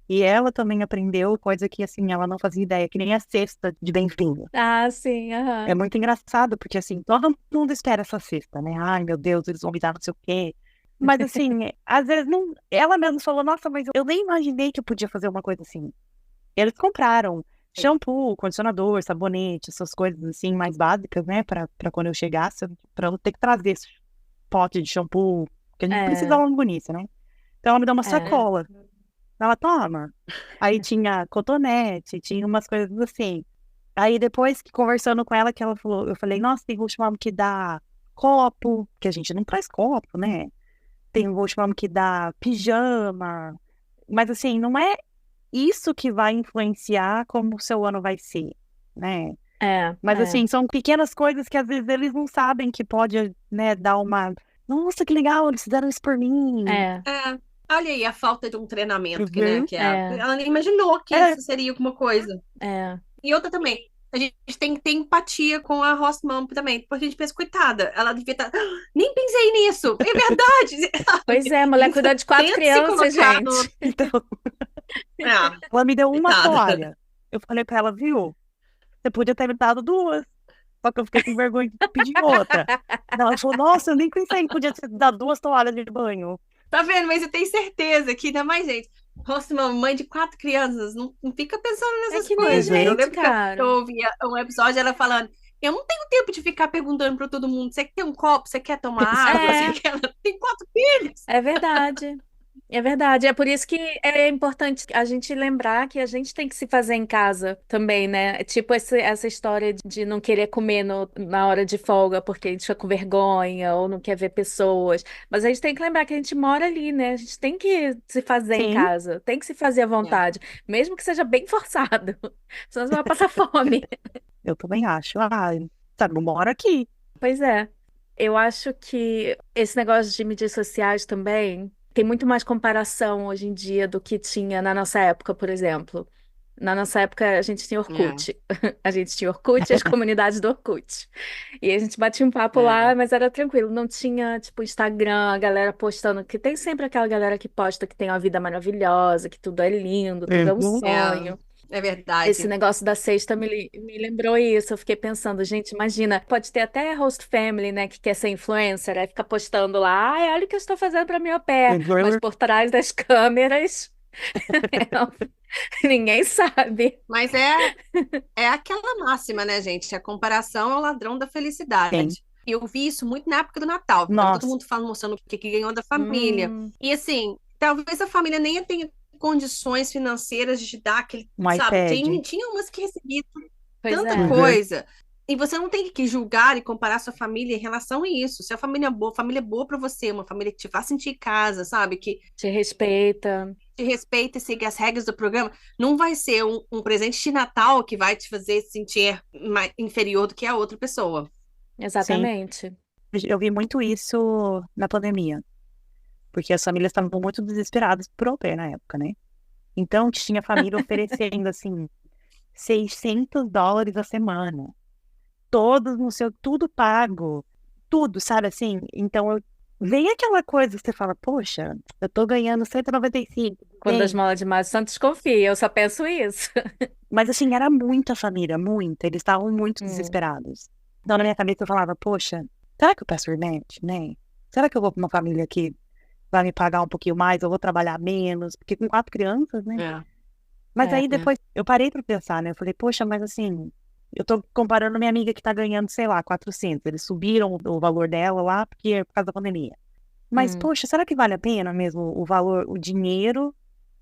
E ela também aprendeu coisa que, assim, ela não fazia ideia, que nem a cesta de bem-vindo. Ah, sim, É aham. muito engraçado, porque, assim, todo mundo espera essa cesta, né? Ai, meu Deus, eles vão me dar não sei o quê. Mas, assim, às vezes não. Ela mesma falou, nossa, mas eu nem imaginei que eu podia fazer uma coisa assim. Eles compraram shampoo, condicionador, sabonete, essas coisas, assim, mais básicas, né? Pra quando eu chegasse, pra eu não ter que trazer esse pote de shampoo, porque a gente precisa É, lá no bonito, né? Então ela me deu uma é. sacola. Ela toma. Aí tinha cotonete, tinha umas coisas assim. Aí depois que conversando com ela, que ela falou, eu falei, nossa, tem host mom que dá copo, que a gente não traz copo, né? Tem host mom que dá pijama. Mas assim, não é isso que vai influenciar como o seu ano vai ser, né? Mas é, assim, são pequenas coisas que às vezes eles não sabem que pode, né, dar uma. Nossa, que legal, eles fizeram isso por mim. é, É. Olha aí a falta de um treinamento que, né, Uhum. que é, ela nem imaginou que É, isso seria alguma coisa. é. E outra também, a gente tem que ter empatia com a host mom também, porque a gente pensa, coitada, ela devia estar. Nem pensei nisso, é verdade, Pois sabe? é, mulher cuidar de 4 Tenta se crianças, colocar no. gente. então, Ah, ela me deu uma coitada. toalha. Eu falei pra ela, viu? Você podia ter me dado duas. Só que eu fiquei com vergonha de pedir outra. Ela falou, nossa, eu nem pensei que podia ter dado duas toalhas de banho. Tá vendo? Mas eu tenho certeza que ainda mais gente. Nossa, uma mãe de 4 crianças, não fica pensando É nessas que nem a coisas. Eu Uhum. gente, lembro que eu cara. ouvia um episódio ela falando: Eu não tenho tempo de ficar perguntando para todo mundo: você quer um copo? Você quer tomar água? Você É, quer. Tem 4 filhos. é verdade. É verdade. É por isso que é importante a gente lembrar que a gente tem que se fazer em casa também, né? Tipo essa história de não querer comer na hora de folga porque a gente fica com vergonha ou não quer ver pessoas. Mas a gente tem que lembrar que a gente mora ali, né? A gente tem que se fazer em Sim, casa, tem que se fazer à É. vontade, mesmo que seja bem forçado. Senão você vai passar fome. eu também acho. Ah, sabe, eu moro aqui. Pois é. Eu acho que esse negócio de mídias sociais também tem muito mais comparação hoje em dia do que tinha na nossa época, por exemplo. Na nossa época, a gente tinha É, Orkut. A gente tinha Orkut e as comunidades do Orkut. E a gente batia um papo é, lá, mas era tranquilo. Não tinha, tipo, Instagram, a galera postando, que tem sempre aquela galera que posta que tem uma vida maravilhosa, que tudo é lindo, tudo é um Uhum. sonho. é Esse verdade. negócio da sexta me lembrou isso. Eu fiquei pensando, gente, imagina, pode ter até host family, né, que quer ser influencer, aí fica postando lá, ai, olha o que eu estou fazendo para meu pé, mas Uhum. por trás das câmeras, ninguém sabe. Mas é aquela máxima, né, gente? A comparação é o ladrão da Sim. felicidade. E eu vi isso muito na época do Natal. Tava todo Nossa, mundo falando, mostrando o que ganhou da família. Hum, E assim, talvez a família nem tenha condições financeiras de dar aquele, um sabe? iPad. Tinha umas que recebiam pois tanta é, Uhum. coisa. E você não tem que julgar e comparar sua família em relação a isso. Se a família é boa para você, uma família que te faz sentir em casa, sabe? Que te respeita, te respeita e siga as regras do programa, não vai ser um presente de Natal que vai te fazer sentir inferior do que a outra pessoa. Sim. exatamente. Eu vi muito isso na pandemia, porque as famílias estavam muito desesperadas por au pair na época, né? Então tinha família oferecendo assim US$ 600 a semana, todos no seu, tudo pago, tudo, sabe assim? Então vem aquela coisa que você fala, poxa, eu tô ganhando 195, Quando as 200, malas demais, o Santos confia, eu só penso isso. mas assim, era muita família, muita, eles estavam muito Hum, desesperados. Então na minha cabeça eu falava, poxa, será que eu peço remédio, né? Será que eu vou pra uma família que vai me pagar um pouquinho mais, eu vou trabalhar menos, porque com 4 crianças, né? É, Mas é, aí é, depois eu parei pra pensar, né? Eu falei, poxa, mas assim, eu tô comparando minha amiga que tá ganhando, sei lá, 400. Eles subiram o valor dela lá porque é por causa da pandemia. Mas, hum, poxa, será que vale a pena mesmo o valor, o dinheiro,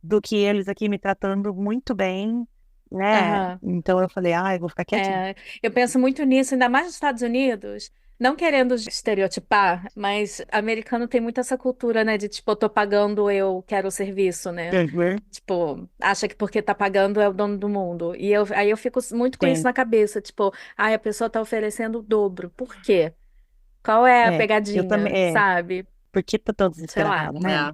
do que eles aqui me tratando muito bem, né? aham. Então eu falei, ah, eu vou ficar quietinha. É, eu penso muito nisso, ainda mais nos Estados Unidos, não querendo estereotipar, mas americano tem muito essa cultura, né, de tipo, eu tô pagando, eu quero o serviço, né? Uhum. Tipo, acha que porque tá pagando é o dono do mundo. Aí eu fico muito com isso Sim, na cabeça, tipo, ai, a pessoa tá oferecendo o dobro. Por quê? Qual é a eu também, pegadinha, sabe? por que tá tão Sei lá. desesperado, né?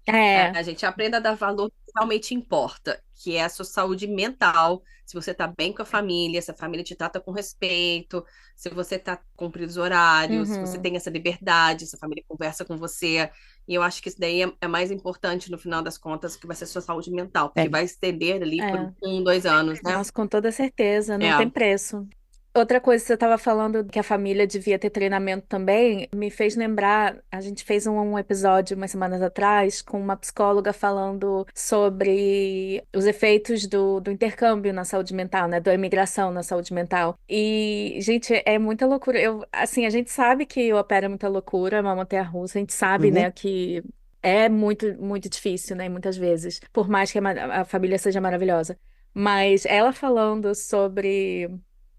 é. É, A gente aprenda a dar valor que realmente importa, que é a sua saúde mental. Se você está bem com a família, se a família te trata com respeito, se você está cumprindo os horários, se você uhum, tem essa liberdade, se a família conversa com você. E eu acho que isso daí é mais importante no final das contas, que vai ser a sua saúde mental, porque É, vai estender ali por é. 1, 2 anos, né? Nossa, com toda certeza, não tem É. preço. Outra coisa que você estava falando que a família devia ter treinamento também, me fez lembrar, a gente fez um episódio umas semanas atrás com uma psicóloga falando sobre os efeitos do intercâmbio na saúde mental, né, da imigração na saúde mental. E, gente, é muita loucura. Assim, a gente sabe que o opera é muita loucura, é uma montanha-russa, a gente sabe, uhum, né, que é muito, muito difícil, né, muitas vezes, por mais que a família seja maravilhosa. Mas ela falando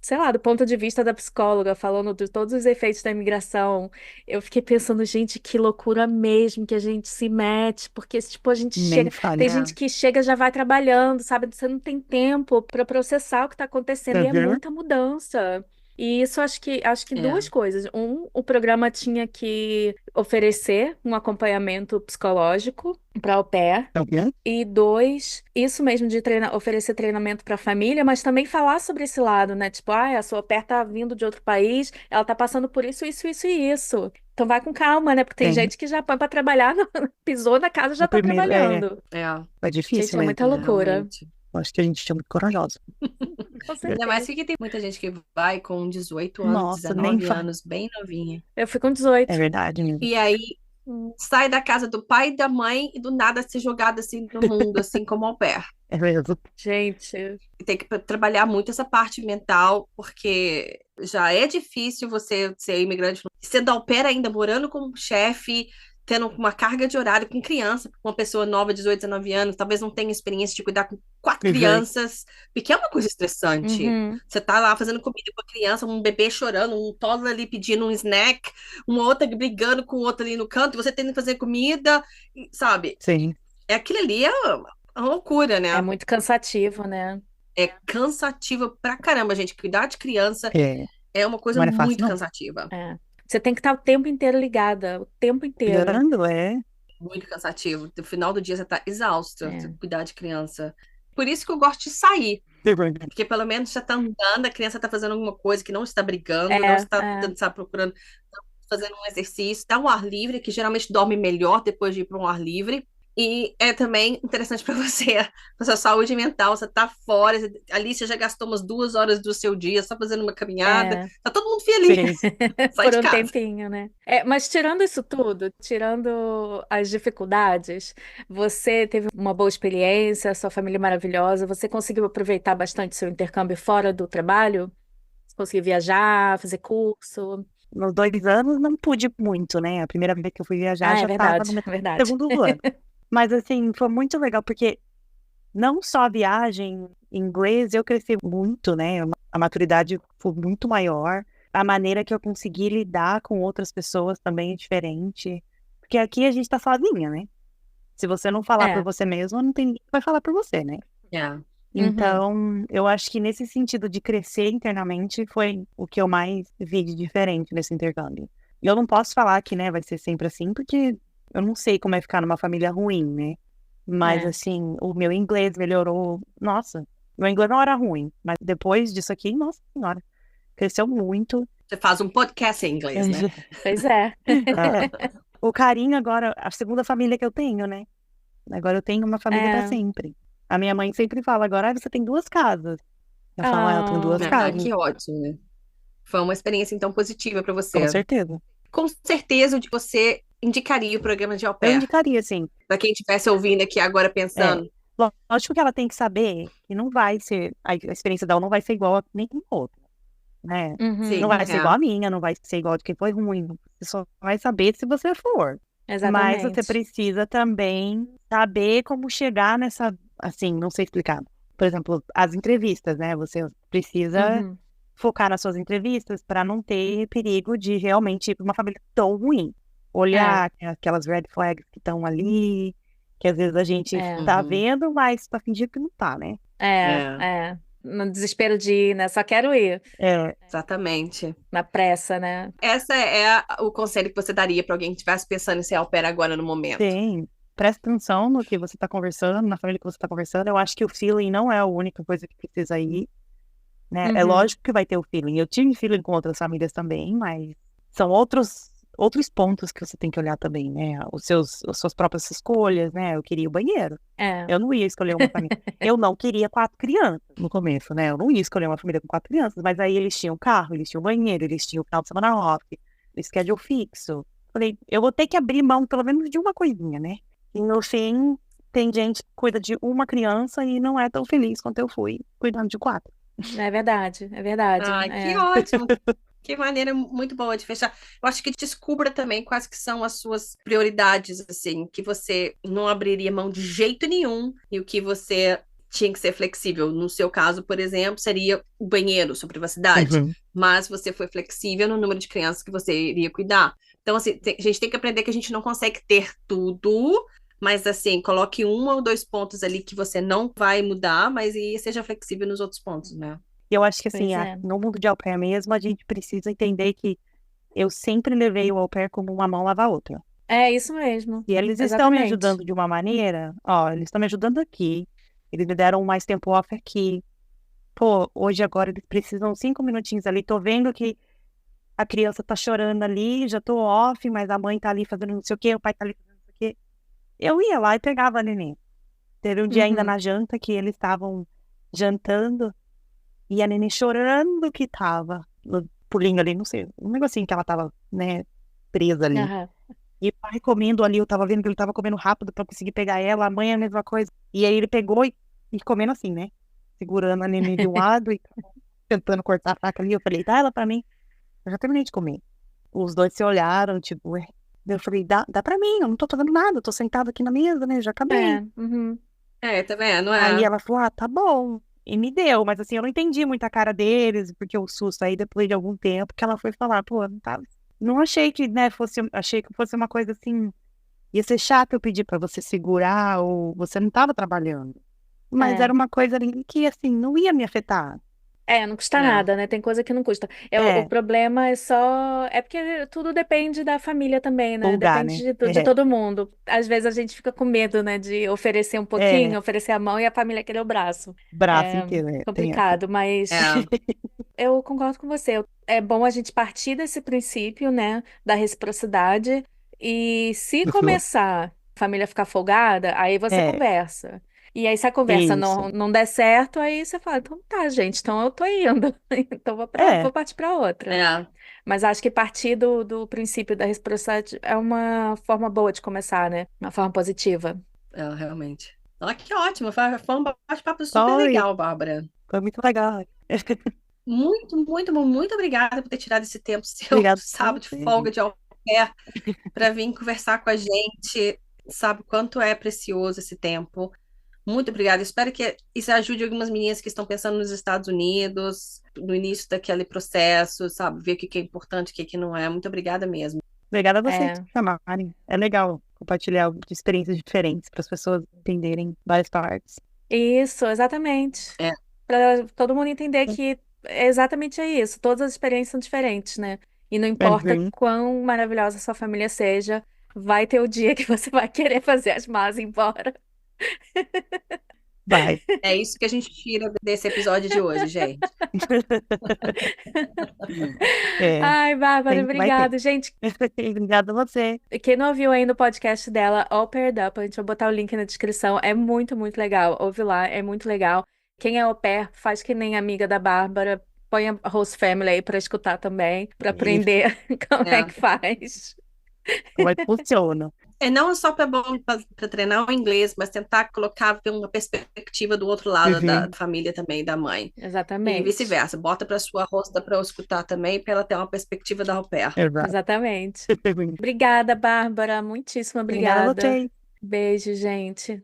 sei lá, do ponto de vista da psicóloga, falando de todos os efeitos da imigração, eu fiquei pensando, gente, que loucura mesmo que a gente se mete, porque, tipo, a gente Nem chega. Tem fale. gente que chega já vai trabalhando, sabe? Você não tem tempo para processar o que está acontecendo, e é Uhum. muita mudança. E isso acho que É. duas coisas. O programa tinha que oferecer um acompanhamento psicológico para au pair. Uhum. E dois, isso mesmo de oferecer treinamento para a família, mas também falar sobre esse lado, né? Tipo, a sua au pair tá vindo de outro país, ela tá passando por isso, isso, isso e isso. Então vai com calma, né? Porque tem Tem. gente que já põe para trabalhar, pisou na casa, já No tá primeiro, trabalhando. É, é Gente, difícil é muita mesmo, né? loucura. realmente. Eu acho que a gente é muito corajosa. Com Ainda mais certeza. que tem muita gente que vai com 18 anos, Nossa, nem 19 fale. anos, bem novinha. Eu fui com É 18. verdade mesmo. E aí Hum. sai da casa do pai e da mãe e do nada ser jogado assim no mundo, assim como au pair. É mesmo. Gente, E tem que trabalhar muito essa parte mental, porque já é difícil você ser imigrante, sendo au pair ainda, morando com um chefe, tendo uma carga de horário com criança, com uma pessoa nova, 18, 19 anos, talvez não tenha experiência de cuidar com 4 Uhum. crianças, porque é uma coisa estressante. uhum, Você tá lá fazendo comida com a criança, um bebê chorando, um toddler ali pedindo um snack, uma outra brigando com outra ali no canto, e você tendo que fazer comida, sabe? Sim. É aquilo ali é uma loucura, é né? muito cansativo, né? É cansativo pra caramba, gente. Cuidar de criança É. é uma coisa Não era fácil, muito não. cansativa. É. Você tem que estar o tempo inteiro ligada, o tempo inteiro. Cuidando, é. Muito cansativo. No final do dia você tá exausta de É. cuidar de criança. Por isso que eu gosto de sair. Uhum. Porque pelo menos já tá andando, a criança tá fazendo alguma coisa que não está brigando, não É, está, é. está procurando, fazendo um exercício, tá um ar livre, que geralmente dorme melhor depois de ir para um ar livre. E é também interessante para você, para sua saúde mental. Você tá fora, ali você já gastou umas 2 horas do seu dia só fazendo uma caminhada. É. Tá todo mundo feliz. Sim. Sai Por de um casa. tempinho, né? É, mas tirando isso tudo, tirando as dificuldades, você teve uma boa experiência, sua família é maravilhosa, você conseguiu aproveitar bastante seu intercâmbio fora do trabalho? Você conseguiu viajar, fazer curso? Nos 2 anos não pude muito, né? A primeira vez que eu fui viajar Ah, é já estava no verdade, meu é verdade. segundo ano. Mas assim, foi muito legal, porque não só a viagem em inglês, eu cresci muito, né? A maturidade foi muito maior. A maneira que eu consegui lidar com outras pessoas também é diferente. Porque aqui a gente tá sozinha, né? Se você não falar por É. você mesmo, não tem ninguém que vai falar por você, né? É. Uhum. Então, eu acho que nesse sentido de crescer internamente foi o que eu mais vi de diferente nesse intercâmbio. E eu não posso falar que, né, vai ser sempre assim, porque eu não sei como é ficar numa família ruim, né? Mas, É. assim, o meu inglês melhorou. Nossa, meu inglês não era ruim, mas depois disso aqui, nossa senhora, cresceu muito. Você faz um podcast em inglês, né? Pois é. É, o carinho agora, a segunda família que eu tenho, né? Agora eu tenho uma família para É. sempre. A minha mãe sempre fala, agora você tem 2 casas. Eu falo, eu tenho duas Ah, Ah, casas, que ótimo, né? Foi uma experiência, então, positiva para com você. certeza. Com certeza você indicaria o programa de au Eu pair. indicaria, sim. Para quem estivesse ouvindo aqui agora É, pensando, lógico que ela tem que saber que não vai ser, a experiência dela não vai ser igual a nenhum outro, né? Não sim, uhum, vai ser igual é. a minha, não vai ser igual de quem foi ruim. Você só vai saber se você for. Mas você exatamente. precisa também saber como chegar nessa, assim, não sei explicar. Por exemplo, as entrevistas, né? Você precisa Uhum. focar nas suas entrevistas para não ter perigo de realmente ir para uma família tão ruim. É, Olhar aquelas red flags que estão ali, que às vezes a gente é, tá Uhum. vendo, mas para fingir que não tá, né? é, É, é. No desespero de ir, né? Só quero ir. É, exatamente. Na pressa, né? Essa é o conselho que você daria para alguém que estivesse pensando em ser au pair agora no momento. tem. Presta atenção no que você está conversando, na família que você está conversando. Eu acho que o feeling não é a única coisa que precisa ir, né? É Uhum. lógico que vai ter o feeling. Eu tive feeling com outras famílias também, mas são outros pontos que você tem que olhar também, né? As suas próprias escolhas, né? Eu queria o banheiro. É. Eu não ia escolher uma família. Eu não queria 4 crianças no começo, né? Eu não ia escolher uma família com 4 crianças, mas aí eles tinham carro, eles tinham banheiro, eles tinham final de semana off, schedule fixo. Falei, eu vou ter que abrir mão pelo menos de uma coisinha, né? E no fim, tem gente que cuida de uma criança e não é tão feliz quanto eu fui cuidando de 4. É verdade, é verdade. Ai, que É. ótimo. Que maneira muito boa de fechar. Eu acho que descubra também quais que são as suas prioridades, assim, que você não abriria mão de jeito nenhum e o que você tinha que ser flexível. No seu caso, por exemplo, seria o banheiro, sua privacidade. Uhum. Mas você foi flexível no número de crianças que você iria cuidar. Então, assim, a gente tem que aprender que a gente não consegue ter tudo, mas, assim, coloque 1 ou 2 pontos ali que você não vai mudar, mas e seja flexível nos outros pontos, né? E eu acho que, assim, Pois é. no mundo de au pair mesmo, a gente precisa entender que eu sempre levei o au pair como uma mão lava a outra. É isso mesmo. E eles estão me Exatamente. ajudando de uma maneira, ó, eles estão me ajudando aqui, eles me deram mais tempo off aqui. Pô, hoje agora eles precisam 5 minutinhos ali, tô vendo que a criança tá chorando ali, já tô off, mas a mãe tá ali fazendo não sei o quê, o pai tá ali fazendo não sei o quê. Eu ia lá e pegava a neném. Teve um dia ainda Uhum. na janta que eles estavam jantando e a neném chorando que tava no pulinho ali, não sei, um negocinho que ela tava, né, presa ali. Aham. E o pai comendo ali, eu tava vendo que ele tava comendo rápido pra conseguir pegar ela, a mãe é a mesma coisa. E aí ele pegou e comendo assim, né? Segurando a neném de um lado e tentando cortar a faca ali. Eu falei, dá ela pra mim. Eu já terminei de comer. Os dois se olharam, tipo, ué. Eu falei, dá pra mim, eu não tô fazendo nada, eu tô sentada aqui na mesa, né? Já acabei. Uhum. Tá vendo? Aí ela falou, ah, tá bom. E me deu, mas assim, eu não entendi muito a cara deles, porque o susto aí, depois de algum tempo, que ela foi falar, pô, não tava. Não achei que, né, achei que fosse uma coisa assim, ia ser chato eu pedir pra você segurar, ou você não tava trabalhando. Mas É. era uma coisa ali que, assim, não ia me afetar. Não custa É. nada, né? Tem coisa que não custa. O É, problema é só. É porque tudo depende da família também, né? lugar, Depende né? de todo mundo. Às vezes a gente fica com medo, né? De oferecer um pouquinho, É, oferecer a mão e a família querer o braço. braço É inteiro, tem essa. complicado, mas É. eu concordo com você. É bom a gente partir desse princípio, né? Da reciprocidade. E se Uhum. começar a família ficar folgada, aí você É, conversa. E aí, se a conversa isso. não der certo, aí você fala, então tá, gente, então eu tô indo. Então É, vou partir para outra. É. Mas acho que partir do princípio da reciprocidade é uma forma boa de começar, né? Uma forma positiva. Realmente. Ah, que ótimo. Foi um bate-papo super foi, legal, Bárbara. foi muito legal. Muito, muito bom. Muito obrigada por ter tirado esse tempo seu Obrigada a sábado de você. folga de au pair para vir conversar com a gente. Sabe quanto é precioso esse tempo. Muito obrigada. Espero que isso ajude algumas meninas que estão pensando nos Estados Unidos, no início daquele processo, sabe? Ver o que é importante, o que não é. Muito obrigada mesmo. Obrigada a vocês É, por chamarem. É legal compartilhar de experiências diferentes para as pessoas entenderem várias partes. isso, exatamente. É, Para todo mundo entender que exatamente é isso. Todas as experiências são diferentes, né? E não importa Uhum. quão maravilhosa a sua família seja, vai ter o dia que você vai querer fazer as malas e ir embora. Vai. é isso que a gente tira desse episódio de hoje, gente. É, Ai, Bárbara, vai ter. obrigada. Gente, Obrigada a você. quem não ouviu ainda o podcast dela, All Paired Up, a gente vai botar o link na descrição. É muito, muito legal. Ouve lá, é muito legal. Quem é au pair, faz que nem amiga da Bárbara. Põe a Host Family aí pra escutar também, pra Isso. aprender como é É. que faz. Como é que funciona? É não só para bom para treinar o inglês, mas tentar colocar ver uma perspectiva do outro lado da Uhum. família também, da mãe. E Exatamente. vice-versa. Bota para sua rosta para eu escutar também, para ela ter uma perspectiva da au pair. Exato. Exatamente. Obrigada, Bárbara. Muitíssimo Obrigada a obrigada. você. Beijo, gente.